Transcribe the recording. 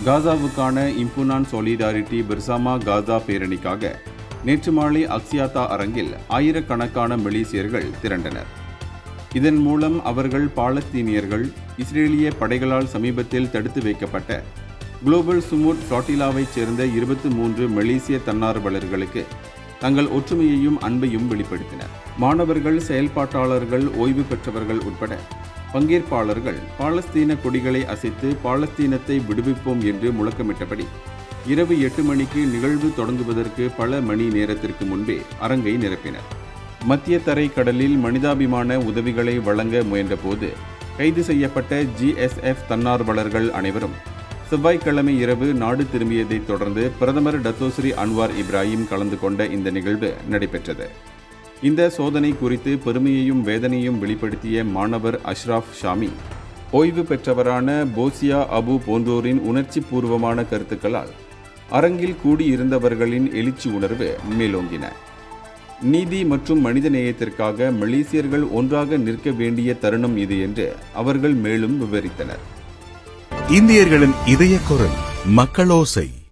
காசாவுக்கான இம்புனான் solidarity பிர்சாமா காசா பேரணிக்காக நேற்று மாலை அக்சியாத்தா அரங்கில் ஆயிரக்கணக்கான மலேசியர்கள் திரண்டனர். இதன் மூலம் அவர்கள் பாலஸ்தீனியர்கள், இஸ்ரேலிய படைகளால் சமீபத்தில் தடுத்து வைக்கப்பட்ட குளோபல் சுமூட் ஃப்ளாட்டிலாவைச் சேர்ந்த 23 மலேசிய தன்னார்வலர்களுக்கு தங்கள் ஒற்றுமையையும் அன்பையும் வெளிப்படுத்தினர். மாணவர்கள், செயல்பாட்டாளர்கள், ஓய்வு பெற்றவர்கள் உட்பட பங்கேற்பாளர்கள் பாலஸ்தீன கொடிகளை அசைத்து பாலஸ்தீனத்தை விடுவிப்போம் என்று முழக்கமிட்டபடி இரவு 8 மணிக்கு நிகழ்வு தொடங்குவதற்கு பல மணி நேரத்திற்கு முன்பே அரங்கை நிரப்பினர். மத்திய தரை கடலில் மனிதாபிமான உதவிகளை வழங்க முயன்றபோது கைது செய்யப்பட்ட GSF தன்னார்வலர்கள் அனைவரும் செவ்வாய்க்கிழமை இரவு நாடு திரும்பியதைத் தொடர்ந்து பிரதமர் டத்தோஸ்ரீ அன்வார் இப்ராஹிம் கலந்து கொண்ட இந்த நிகழ்வு நடைபெற்றது. இந்த சோதனை குறித்து பெருமையையும் வேதனையும் வெளிப்படுத்திய மாணவர் அஷ்ராஃப் ஷாமி, ஓய்வு பெற்றவரான போசியா அபு போன்றோரின் உணர்ச்சி பூர்வமான கருத்துக்களால் அரங்கில் கூடியிருந்தவர்களின் எழுச்சி உணர்வு மேலோங்கின. நீதி மற்றும் மனிதநேயத்திற்காக மலேசியர்கள் ஒன்றாக நிற்க வேண்டிய தருணம் இது என்று அவர்கள் மேலும் விவரித்தனர். இந்தியர்களின் இதய குரல் மக்களோசை.